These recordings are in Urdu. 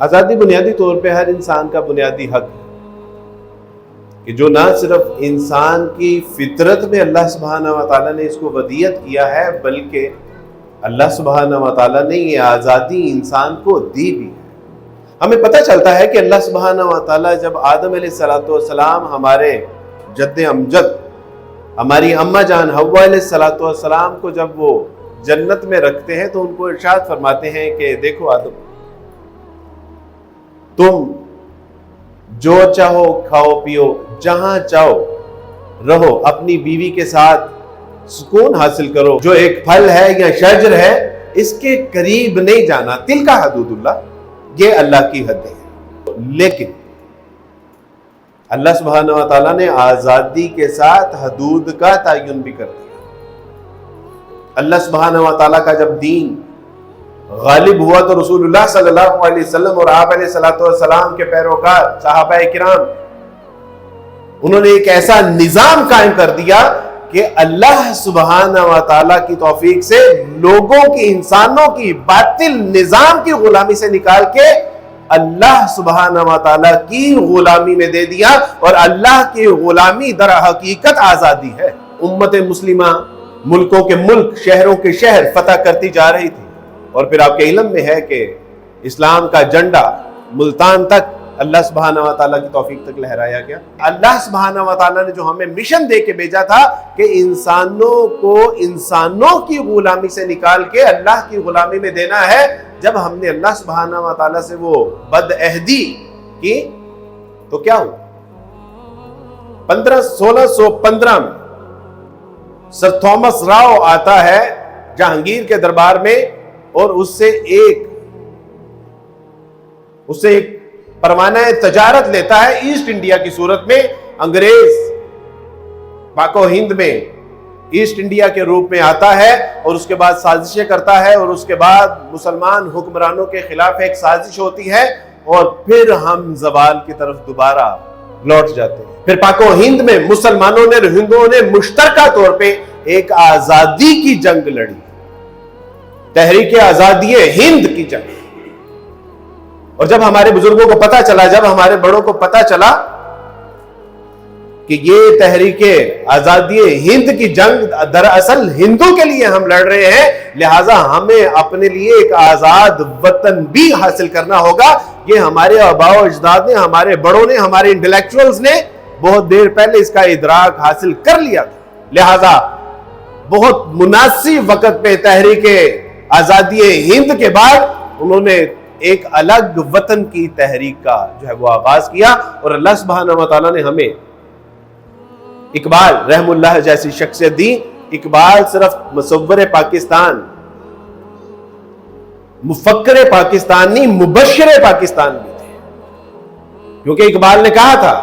آزادی بنیادی طور پہ ہر انسان کا بنیادی حق ہے کہ جو نہ صرف انسان کی فطرت میں اللہ سبحانہ و تعالیٰ نے اس کو ودیت کیا ہے، بلکہ اللہ سبحانہ و تعالیٰ نے یہ آزادی انسان کو دی بھی ہے۔ ہمیں پتہ چلتا ہے کہ اللہ سبحانہ و تعالیٰ جب آدم علیہ السلام ہمارے جد امجد ہماری اماں جان حوا علیہ السلام کو جب وہ جنت میں رکھتے ہیں تو ان کو ارشاد فرماتے ہیں کہ دیکھو آدم، تم جو چاہو کھاؤ پیو، جہاں چاہو رہو، اپنی بیوی کے ساتھ سکون حاصل کرو، جو ایک پھل ہے یا شجر ہے اس کے قریب نہیں جانا، تلک حدود اللہ، یہ اللہ کی حد ہے۔ لیکن اللہ سبحانہ و تعالیٰ نے آزادی کے ساتھ حدود کا تعین بھی کر دیا۔ اللہ سبحانہ و تعالیٰ کا جب دین غالب ہوا تو رسول اللہ صلی اللہ علیہ وسلم اور آپ علیہ السلام کے پیروکار صحابہ کرام انہوں نے ایک ایسا نظام قائم کر دیا کہ اللہ سبحانہ و تعالیٰ کی توفیق سے لوگوں کی، انسانوں کی باطل نظام کی غلامی سے نکال کے اللہ سبحانہ و تعالیٰ کی غلامی میں دے دیا، اور اللہ کی غلامی در حقیقت آزادی ہے۔ امت مسلمہ ملکوں کے ملک، شہروں کے شہر فتح کرتی جا رہی تھی، اور پھر آپ کے علم میں ہے کہ اسلام کا جھنڈا ملتان تک اللہ سبحانہ و تعالیٰ کی توفیق تک لہرایا گیا۔ اللہ سبحانہ و تعالیٰ نے جو ہمیں مشن دے کے بھیجا تھا کہ انسانوں کو انسانوں کی غلامی سے نکال کے اللہ کی غلامی میں دینا ہے، جب ہم نے اللہ سبحانہ و تعالیٰ سے وہ بد عہدی کی تو کیا ہوا؟ 1615 میں سر تھامس راؤ آتا ہے جہانگیر کے دربار میں، اور اس سے ایک پروانہ تجارت لیتا ہے ایسٹ انڈیا کی صورت میں۔ انگریز پاک و ہند میں ایسٹ انڈیا کے روپ میں آتا ہے، اور اس کے بعد سازشیں کرتا ہے، اور اس کے بعد مسلمان حکمرانوں کے خلاف ایک سازش ہوتی ہے، اور پھر ہم زوال کی طرف دوبارہ لوٹ جاتے ہیں۔ پھر پاک و ہند میں مسلمانوں نے، ہندوؤں نے مشترکہ طور پہ ایک آزادی کی جنگ لڑی، تحریک آزادی ہند کی جنگ۔ اور جب ہمارے بزرگوں کو پتا چلا، جب ہمارے بڑوں کو پتا چلا کہ یہ تحریک آزادی ہند کی جنگ دراصل ہندو کے لیے ہم لڑ رہے ہیں، لہٰذا ہمیں اپنے لیے ایک آزاد وطن بھی حاصل کرنا ہوگا، یہ ہمارے آباء و اجداد نے، ہمارے بڑوں نے، ہمارے انٹلیکچوئلز نے بہت دیر پہلے اس کا ادراک حاصل کر لیا تھا۔ لہٰذا بہت مناسب وقت پہ تحریک آزادی ہند کے بعد انہوں نے ایک الگ وطن کی تحریک کا جو ہے وہ آغاز کیا، اور اللہ سبحانہ و تعالیٰ نے ہمیں اقبال رحم اللہ جیسی شخصیت دی۔ اقبال صرف مصور پاکستان، مفکر پاکستان نہیں، مبشر پاکستان بھی تھے، کیونکہ اقبال نے کہا تھا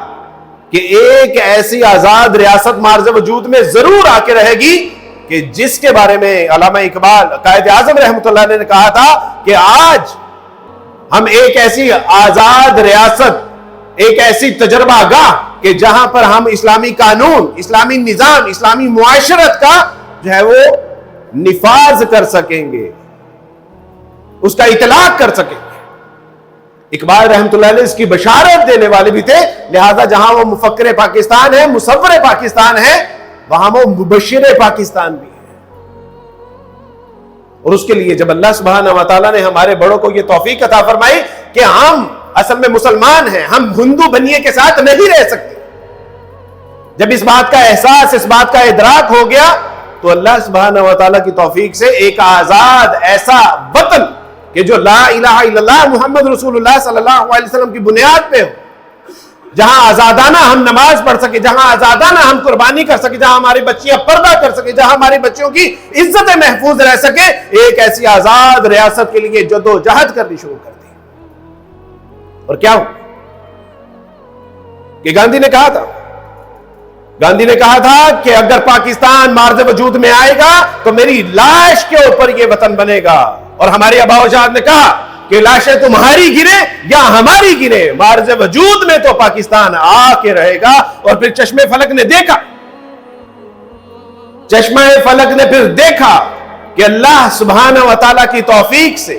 کہ ایک ایسی آزاد ریاست مارز وجود میں ضرور آ کے رہے گی کہ جس کے بارے میں علامہ اقبال قائد اعظم رحمۃ اللہ نے کہا تھا کہ آج ہم ایک ایسی آزاد ریاست، ایک ایسی تجربہ گاہ کہ جہاں پر ہم اسلامی قانون، اسلامی نظام، اسلامی معاشرت کا جو ہے وہ نفاذ کر سکیں گے، اس کا اطلاق کر سکیں گے۔ اقبال رحمۃ اللہ علیہ اس کی بشارت دینے والے بھی تھے، لہذا جہاں وہ مفکر پاکستان ہے، مصور پاکستان ہے، وہاں وہ مبشر پاکستان بھی ہے۔ اور اس کے لیے جب اللہ سبحانہ و تعالیٰ نے ہمارے بڑوں کو یہ توفیق عطا فرمائی کہ ہم اصل میں مسلمان ہیں، ہم ہندو بنیے کے ساتھ نہیں رہ سکتے، جب اس بات کا احساس، اس بات کا ادراک ہو گیا تو اللہ سبحانہ و تعالیٰ کی توفیق سے ایک آزاد ایسا وطن کہ جو لا الہ الا اللہ محمد رسول اللہ صلی اللہ علیہ وسلم کی بنیاد پہ ہو، جہاں آزادانہ ہم نماز پڑھ سکے، جہاں آزادانہ ہم قربانی کر سکے، جہاں ہماری بچیاں پردہ کر سکے، جہاں ہماری بچیوں کی عزتیں محفوظ رہ سکے، ایک ایسی آزاد ریاست کے لیے جدوجہد کرنی شروع کر دی۔ اور کیا ہو کہ گاندھی نے کہا تھا کہ اگر پاکستان مارز وجود میں آئے گا تو میری لاش کے اوپر یہ وطن بنے گا، اور ہمارے آباء و اجداد نے کہا کہ لاشیں تمہاری گرے یا ہماری گرے، مارز وجود میں تو پاکستان آ کے رہے گا۔ اور پھر چشمے فلک نے دیکھا، چشمہ فلک نے پھر دیکھا کہ اللہ سبحانہ و تعالیٰ کی توفیق سے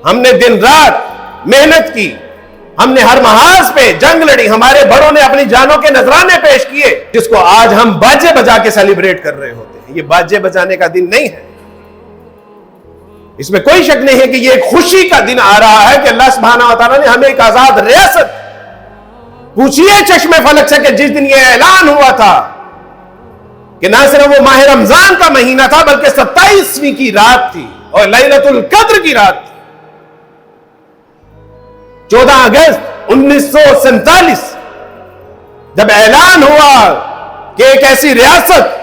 ہم نے دن رات محنت کی, ہم نے ہر محاذ پہ جنگ لڑی, ہمارے بڑوں نے اپنی جانوں کے نذرانے پیش کیے, جس کو آج ہم باجے بجا کے سیلیبریٹ کر رہے ہوتے ہیں. یہ باجے بجانے کا دن نہیں ہے, اس میں کوئی شک نہیں ہے کہ یہ ایک خوشی کا دن آ رہا ہے کہ اللہ سبحانہ و تعالیٰ نے ہمیں ایک آزاد ریاست. پوچھئے چشمے فلک سے کہ جس دن یہ اعلان ہوا تھا کہ نہ صرف وہ ماہ رمضان کا مہینہ تھا بلکہ 27ویں کی رات تھی اور لیلۃ القدر کی رات تھی, 14 اگست 1947, جب اعلان ہوا کہ ایک ایسی ریاست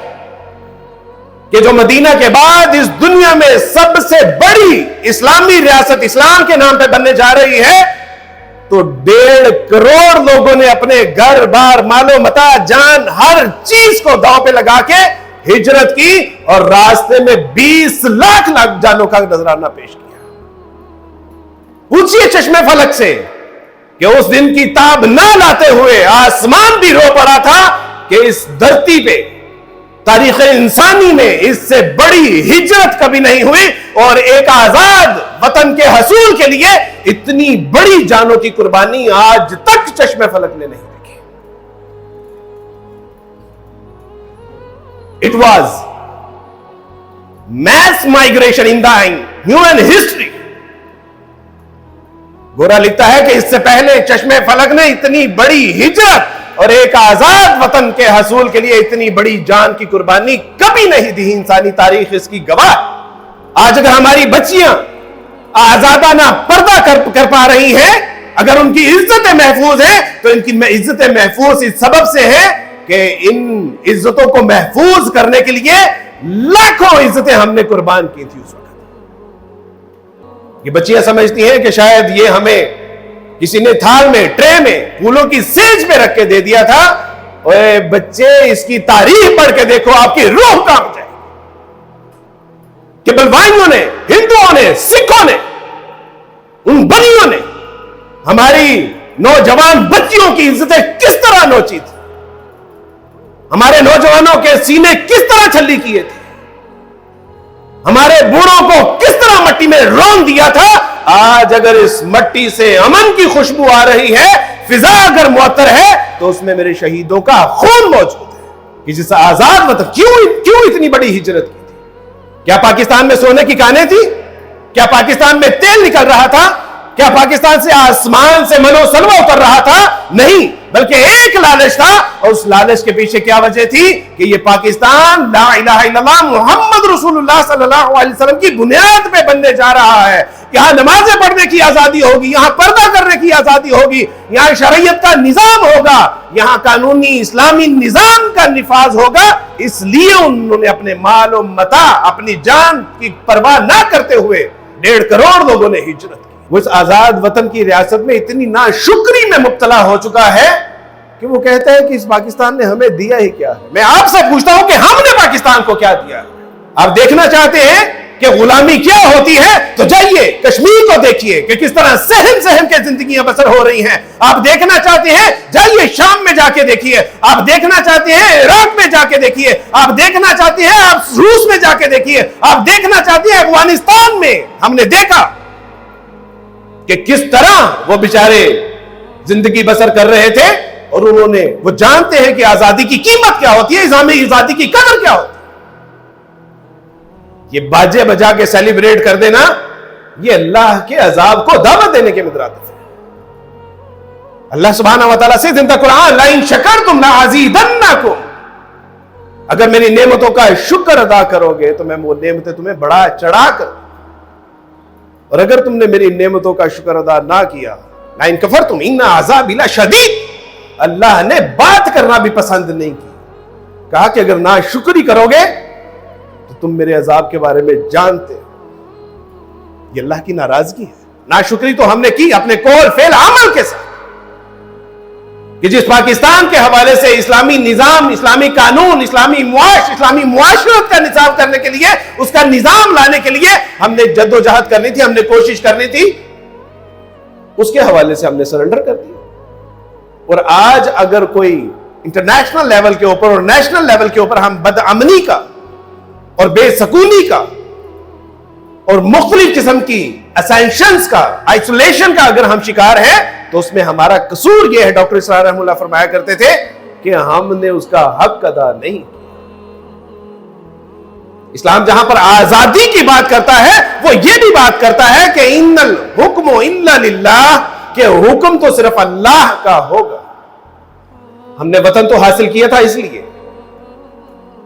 کہ جو مدینہ کے بعد اس دنیا میں سب سے بڑی اسلامی ریاست اسلام کے نام پہ بننے جا رہی ہے, تو 1.5 کروڑ لوگوں نے اپنے گھر بار مال و متاع جان ہر چیز کو داؤں پہ لگا کے ہجرت کی اور راستے میں 20 لاکھ جانوں کا نذرانہ پیش کیا. پوچھئے چشمے فلک سے کہ اس دن کی تاب نہ لاتے ہوئے آسمان بھی رو پڑا تھا کہ اس دھرتی پہ تاریخ انسانی میں اس سے بڑی ہجرت کبھی نہیں ہوئی, اور ایک آزاد وطن کے حصول کے لیے اتنی بڑی جانوں کی قربانی آج تک چشمے فلک نے نہیں دیکھی. It was mass migration in the human history. گورا لکھتا ہے کہ اس سے پہلے چشمے فلک نے اتنی بڑی ہجرت اور ایک آزاد وطن کے حصول کے لیے اتنی بڑی جان کی قربانی کبھی نہیں دی. انسانی تاریخ اس کی گواہ. آج اگر ہماری بچیاں آزادانہ پردہ کر پا رہی ہیں, اگر ان کی عزتیں محفوظ ہیں, تو ان کی عزتیں محفوظ اس سبب سے ہیں کہ ان عزتوں کو محفوظ کرنے کے لیے لاکھوں عزتیں ہم نے قربان کی تھی اس وقت. یہ بچیاں سمجھتی ہیں کہ شاید یہ ہمیں کسی نے تھال میں, ٹرے میں پھولوں کی سیج پہ رکھ کے دے دیا تھا. اوے بچے, اس کی تاریخ پڑھ کے دیکھو, آپ کی روح کانپ جائے کہ بلوائیوں نے, ہندوؤں نے, سکھوں نے, ان بنیوں نے ہماری نوجوان بچیوں کی عزتیں کس طرح نوچی تھی, ہمارے نوجوانوں کے سینے کس طرح چھلی کیے تھے, ہمارے بوڑھوں کو کس طرح مٹی میں رون دیا تھا. آج اگر اس مٹی سے امن کی خوشبو آ رہی ہے, فضا اگر معطر ہے, تو اس میں میرے شہیدوں کا خون موجود ہے. کہ جس آزاد وطن کیوں اتنی بڑی ہجرت کی تھی؟ کیا پاکستان میں سونے کی کانیں تھی؟ کیا پاکستان میں تیل نکل رہا تھا؟ کیا پاکستان سے آسمان سے منو سلوہ اتر رہا تھا؟ نہیں, بلکہ ایک لالچ تھا, اور اس لالچ کے پیچھے کیا وجہ تھی کہ یہ پاکستان لا الہ الا اللہ محمد رسول اللہ صلی اللہ علیہ وسلم کی بنیاد پہ بننے جا رہا ہے. یہاں نمازیں پڑھنے کی آزادی ہوگی, یہاں پردہ کرنے کی آزادی ہوگی, یہاں شریعت کا نظام ہوگا, یہاں قانونی اسلامی نظام کا نفاذ ہوگا. اس لیے انہوں نے اپنے مال و متاع, اپنی جان کی پرواہ نہ کرتے ہوئے 1.5 کروڑ لوگوں نے ہجرت کی. وہ اس آزاد وطن کی ریاست میں اتنی ناشکری میں مبتلا ہو چکا ہے کہ وہ کہتا ہے کہ اس پاکستان نے ہمیں دیا ہی کیا ہے. میں آپ سے پوچھتا ہوں کہ ہم نے پاکستان کو کیا دیا ہے؟ آپ دیکھنا چاہتے ہیں کہ غلامی کیا ہوتی ہے, تو جائیے کشمیر کو دیکھیے کہ کس طرح سہم کے زندگیاں بسر ہو رہی ہیں. آپ دیکھنا چاہتے ہیں, جائیے شام میں جا کے دیکھیے. آپ دیکھنا چاہتے ہیں, عراق میں جا کے دیکھیے. آپ دیکھنا چاہتے ہیں, آپ روس میں جا کے دیکھیے. آپ دیکھنا چاہتے ہیں, افغانستان میں ہم نے دیکھا کہ کس طرح وہ بیچارے زندگی بسر کر رہے تھے, اور انہوں نے, وہ جانتے ہیں کہ آزادی کی قیمت کیا ہوتی ہے, اسلامی آزادی کی قدر کیا ہوتی ہے. یہ باجے بجا کے سیلیبریٹ کر دینا, یہ اللہ کے عذاب کو دعوت دینے کے مترادف ہے. اللہ سبحانہ و تعالیٰ سے زندہ قرآن, لَإِن شَكَرْتُمْ لَأَزِيدَنَّكُمْ, اگر میری نعمتوں کا شکر ادا کرو گے تو میں وہ نعمتیں تمہیں بڑھا چڑھا کر, اور اگر تم نے میری نعمتوں کا شکر ادا نہ کیا, لَإِن كَفَرْتُمْ إِنَّ عَذَابِي لَشَدِيدٌ, اللہ نے بات کرنا بھی پسند نہیں کی. کہا کہ اگر ناشکری کرو گے تو تم میرے عذاب کے بارے میں جانتے. یہ اللہ کی ناراضگی ہے. ناشکری تو ہم نے کی اپنے قول فعل عمل کے ساتھ, کہ جس پاکستان کے حوالے سے اسلامی نظام, اسلامی قانون, اسلامی معاشرت کا نظام کرنے کے لیے, اس کا نظام لانے کے لیے ہم نے جد و جہد کرنی تھی, ہم نے کوشش کرنی تھی, اس کے حوالے سے ہم نے سرنڈر کر دیا. اور آج اگر کوئی انٹرنیشنل لیول کے اوپر اور نیشنل لیول کے اوپر ہم بدامنی کا اور بے سکونی کا اور مختلف قسم کی اسینشنز کا، آئسولیشن کا اگر ہم شکار ہیں تو اس میں ہمارا قصور یہ ہے، ڈاکٹر اسرار رحمہ اللہ فرمایا کرتے تھے کہ ہم نے اس کا حق ادا نہیں کیا۔ اسلام جہاں پر آزادی کی بات کرتا ہے وہ یہ بھی بات کرتا ہے کہ ان الحکم الا للہ، کہ حکم تو صرف اللہ کا ہوگا۔ ہم نے وطن تو حاصل کیا تھا اس لیے،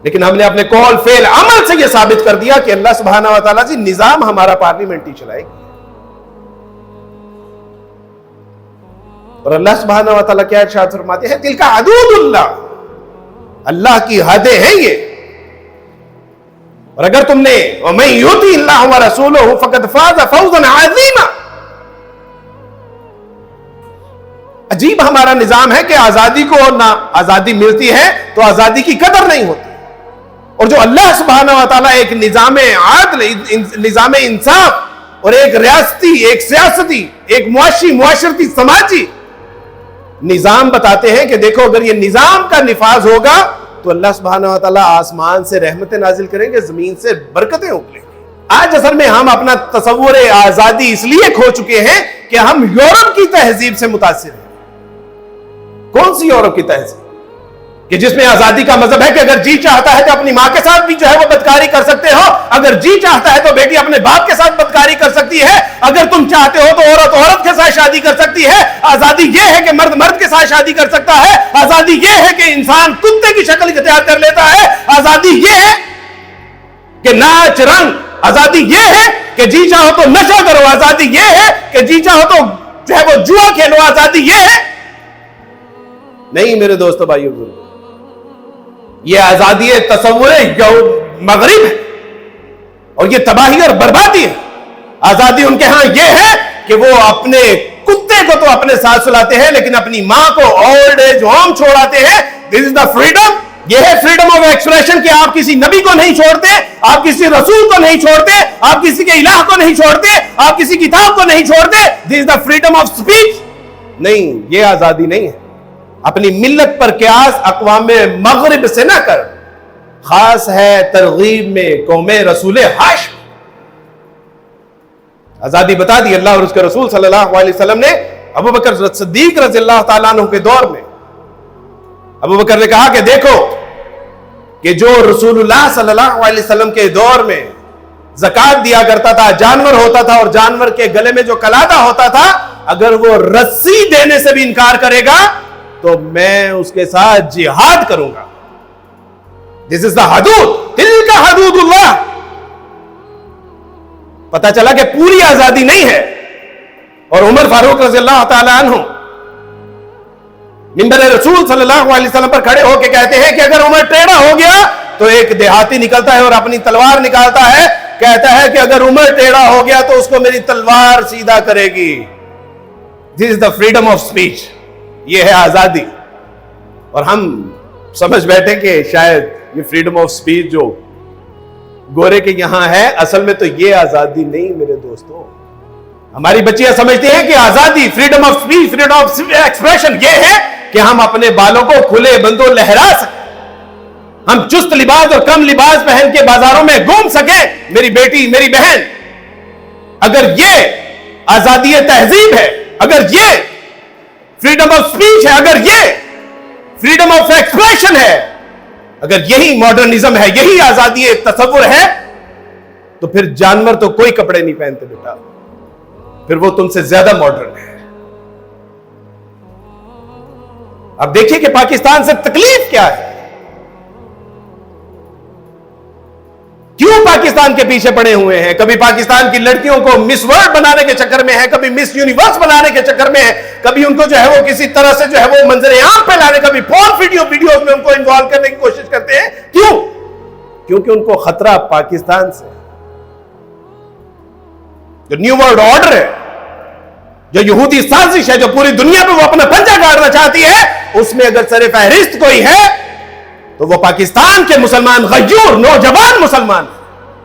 لیکن ہم نے اپنے قول فعل عمل سے یہ ثابت کر دیا کہ اللہ سبحانہ و تعالیٰ جی نظام ہمارا پارلیمنٹ ہی چلائے گی۔ اور اللہ سبحانہ و تعالیٰ کیا ارشاد فرماتے ہیں، تلک حدود اللہ، اللہ کی حدیں ہیں یہ۔ اور اگر تم نے وَمَن يُطِعِ اللَّهَ وَرَسُولَهُ فَقَدْ فَازَ فَوْزًا عَظِيمًا، عجیب ہمارا نظام ہے کہ آزادی کو نہ آزادی ملتی ہے تو آزادی کی قدر نہیں ہوتی، اور جو اللہ سبحانہ و تعالیٰ ایک نظام عادل، نظام انصاف اور ایک ریاستی، ایک سیاستی، ایک معاشرتی سماجی نظام بتاتے ہیں کہ دیکھو اگر یہ نظام کا نفاذ ہوگا تو اللہ سبحانہ و تعالیٰ آسمان سے رحمتیں نازل کریں گے، زمین سے برکتیں اگلیں گی۔ آج اصل میں ہم اپنا تصور آزادی اس لیے کھو چکے ہیں کہ ہم یورپ کی تہذیب سے متاثر ہیں۔ کون سی یورپ کی تہذیب کہ جس میں آزادی کا مذہب ہے کہ اگر جی چاہتا ہے تو اپنی ماں کے ساتھ بھی جو ہے وہ بدکاری کر سکتے ہو، اگر جی چاہتا ہے تو بیٹی اپنے باپ کے ساتھ بدکاری کر سکتی ہے، اگر تم چاہتے ہو تو عورت عورت کے ساتھ شادی کر سکتی ہے۔ آزادی یہ ہے کہ مرد مرد کے ساتھ شادی کر سکتا ہے۔ آزادی یہ ہے کہ انسان کتے کی شکل اختیار کر لیتا ہے۔ آزادی یہ ہے کہ ناچ رنگ، آزادی یہ ہے کہ جی چاہو تو نشہ کرو، آزادی یہ ہے کہ جی چاہو تو جو ہے وہ جوا کھیلو، آزادی یہ ہے نہیں میرے دوستو بھائیو بزرگو، یہ آزادی تصور مغرب ہے اور یہ تباہی اور بربادی ہے۔ آزادی ان کے ہاں یہ ہے کہ وہ اپنے کتے کو تو اپنے ساتھ سلاتے ہیں لیکن اپنی ماں کو اولڈ ایج ہوم چھوڑاتے ہیں۔ دس از دا فریڈم، یہ ہے فریڈم آف ایکسپریشن کہ آپ کسی نبی کو نہیں چھوڑتے، آپ کسی رسول کو نہیں چھوڑتے، آپ کسی کے الہ کو نہیں چھوڑتے، آپ کسی کتاب کو نہیں چھوڑتے۔ دس از دا فریڈم آف اسپیچ۔ نہیں، یہ آزادی نہیں ہے۔ اپنی ملت پر قیاس اقوام مغرب سے نہ کر، خاص ہے ترغیب میں قوم رسول ہاشم۔ آزادی بتا دی اللہ اور اس کے رسول صلی اللہ علیہ وسلم نے۔ ابو بکر صدیق رضی اللہ تعالیٰ عنہ کے دور میں ابو بکر نے کہا کہ دیکھو کہ جو رسول اللہ صلی اللہ علیہ وسلم کے دور میں زکوٰۃ دیا کرتا تھا، جانور ہوتا تھا اور جانور کے گلے میں جو کلادہ ہوتا تھا، اگر وہ رسی دینے سے بھی انکار کرے گا تو میں اس کے ساتھ جہاد کروں گا۔ دس از دا حدود، تلک حدود اللہ۔ پتا چلا کہ پوری آزادی نہیں ہے۔ اور عمر فاروق رضی اللہ تعالی عنہ منبر رسول صلی اللہ علیہ وسلم پر کھڑے ہو کے کہتے ہیں کہ اگر عمر ٹیڑھا ہو گیا تو ایک دیہاتی نکلتا ہے اور اپنی تلوار نکالتا ہے، کہتا ہے کہ اگر عمر ٹیڑھا ہو گیا تو اس کو میری تلوار سیدھا کرے گی۔ دس از دا فریڈم آف اسپیچ، یہ ہے آزادی۔ اور ہم سمجھ بیٹھے کہ شاید یہ فریڈم آف اسپیچ جو گورے کے یہاں ہے، اصل میں تو یہ آزادی نہیں میرے دوستوں۔ ہماری بچیاں سمجھتی ہیں کہ آزادی، freedom of speech, freedom of expression یہ ہے کہ ہم اپنے بالوں کو کھلے بندوں لہرا سکیں، ہم چست لباس اور کم لباس پہن کے بازاروں میں گھوم سکیں۔ میری بیٹی، میری بہن، اگر یہ آزادی تہذیب ہے، اگر یہ فریڈم آف اسپیچ ہے، اگر یہ فریڈم آف ایکسپریشن ہے، اگر یہی ماڈرنزم ہے، یہی آزادی تصور ہے، تو پھر جانور تو کوئی کپڑے نہیں پہنتے بیٹا، پھر وہ تم سے زیادہ ماڈرن ہے۔ اب دیکھیے کہ پاکستان سے تکلیف کیا ہے، کیوں پاکستان کے پیچھے پڑے ہوئے ہیں۔ کبھی پاکستان کی لڑکیوں کو مس ورلڈ بنانے کے چکر میں ہے، کبھی مس یونیورس بنانے کے چکر میں ہے، کبھی ان کو جو ہے وہ کسی طرح سے جو ہے وہ منظر عام پہ لانے، کبھی پورن ویڈیوز میں ان کو انوالو کرنے کی کوشش کرتے ہیں۔ کیوں؟ کیونکہ ان کو خطرہ پاکستان سے، جو نیو ورلڈ آرڈر ہے، جو یہودی سازش ہے، جو پوری دنیا پہ وہ اپنا پنجہ گاڑنا چاہتی ہے، اس میں اگر سر فہرست کوئی ہے تو وہ پاکستان کے مسلمان غیور نوجوان مسلمان۔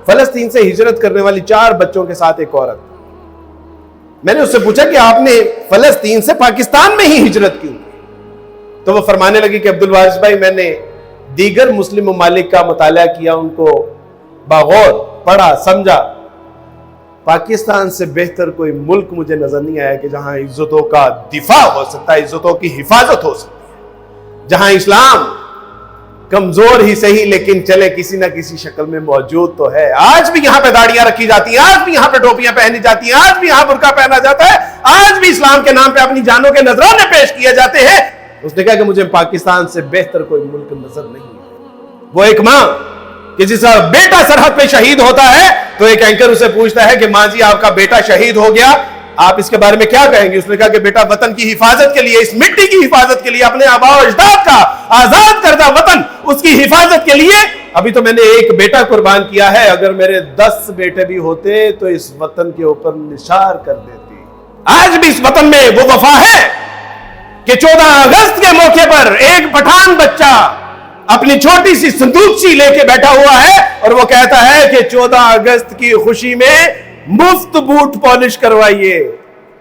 فلسطین سے ہجرت کرنے والی 4 بچوں کے ساتھ ایک عورت، میں نے اس سے پوچھا کہ آپ نے فلسطین سے پاکستان میں ہی ہجرت کیوں کی؟ تو وہ فرمانے لگی کہ عبدالوارث بھائی، میں نے دیگر مسلم ممالک کا مطالعہ کیا، ان کو باغور پڑھا، سمجھا، پاکستان سے بہتر کوئی ملک مجھے نظر نہیں آیا کہ جہاں عزتوں کا دفاع ہو سکتا ہے، عزتوں کی حفاظت ہو سکتی ہے، جہاں اسلام کمزور ہی صحیح لیکن چلے کسی نہ کسی شکل میں موجود تو ہے۔ آج بھی یہاں پہ داڑیاں رکھی جاتی ہیں، آج بھی یہاں پہ ٹوپیاں پہنی جاتی ہیں، آج بھی یہاں برقع پہنا جاتا ہے، آج بھی اسلام کے نام پہ اپنی جانوں کے نذرانے پیش کیے جاتے ہیں۔ اس نے کہا کہ مجھے پاکستان سے بہتر کوئی ملک نظر نہیں ہے۔ وہ ایک ماں کہ جس کا بیٹا سرحد پہ شہید ہوتا ہے تو ایک اینکر اسے پوچھتا ہے کہ ماں جی آپ کا بیٹا شہید ہو گیا، آپ اس کے بارے میں کیا کہیں گے؟ اس نے کہا کہ بیٹا وطن کی حفاظت کے لیے، اس مٹی کی حفاظت کے لیے، اپنے آباء و اجداد کا آزاد کردہ وطن، اس کی حفاظت کے لیے ابھی تو میں نے ایک بیٹا قربان کیا ہے، اگر میرے 10 بیٹے بھی ہوتے تو اس وطن کے اوپر نثار کر دیتی۔ آج بھی اس وطن میں وہ وفا ہے کہ 14 اگست کے موقع پر ایک پٹھان بچہ اپنی چھوٹی سی صندوقچی لے کے بیٹھا ہوا ہے اور وہ کہتا ہے کہ 14 اگست کی خوشی میں مفت بوٹ پالش کروائیے۔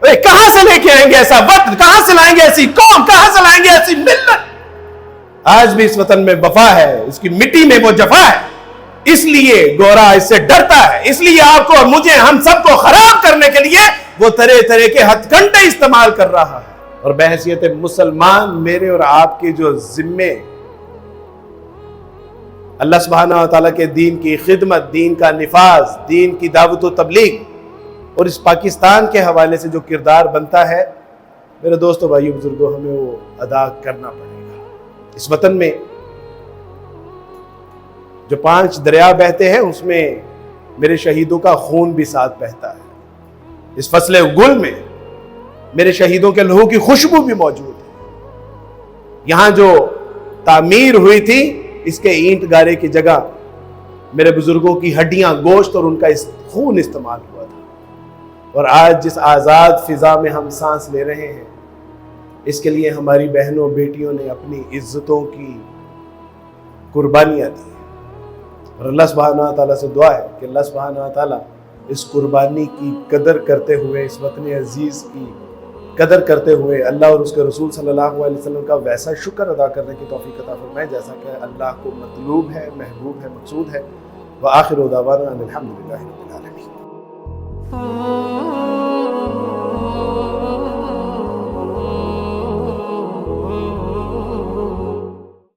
کہاں سے لے کے آئیں گے ایسا وطن؟ کہاں سے لائیں گے ایسی قوم؟ کہاں سے لائیں گے ایسی ملت؟ آج بھی اس وطن میں وفا ہے، اس کی مٹی میں وہ جفا ہے، اس لیے گورا اس سے ڈرتا ہے، اس لیے آپ کو اور مجھے، ہم سب کو خراب کرنے کے لیے وہ طرح طرح کے ہتھ کنڈے استعمال کر رہا ہے۔ اور بحیثیت مسلمان میرے اور آپ کے جو ذمے اللہ سبحانہ و تعالیٰ کے دین کی خدمت، دین کا نفاذ، دین کی دعوت و تبلیغ اور اس پاکستان کے حوالے سے جو کردار بنتا ہے، میرے دوستو بھائیو بزرگوں، ہمیں وہ ادا کرنا پڑے گا۔ اس وطن میں جو 5 دریا بہتے ہیں اس میں میرے شہیدوں کا خون بھی ساتھ بہتا ہے۔ اس فصل گل میں میرے شہیدوں کے لہو کی خوشبو بھی موجود ہے۔ یہاں جو تعمیر ہوئی تھی اس کے اینٹ گارے کی جگہ میرے بزرگوں کی ہڈیاں، گوشت اور ان کا خون استعمال ہوا تھا۔ اور آج جس آزاد فضا میں ہم سانس لے رہے ہیں اس کے لیے ہماری بہنوں بیٹیوں نے اپنی عزتوں کی قربانیاں دی۔ اور اللہ سبحانہ تعالیٰ سے دعا ہے کہ اللہ سبحانہ تعالیٰ اس قربانی کی قدر کرتے ہوئے، اس وطن عزیز کی قدر کرتے ہوئے اللہ اور اس کے رسول صلی اللہ علیہ وسلم کا ویسا شکر ادا کرنے کی توفیق عطا فرمائے جیسا کہ اللہ کو مطلوب ہے، محبوب ہے، مقصود ہے۔ وآخر دعوانا ان الحمد للہ رب العالمین۔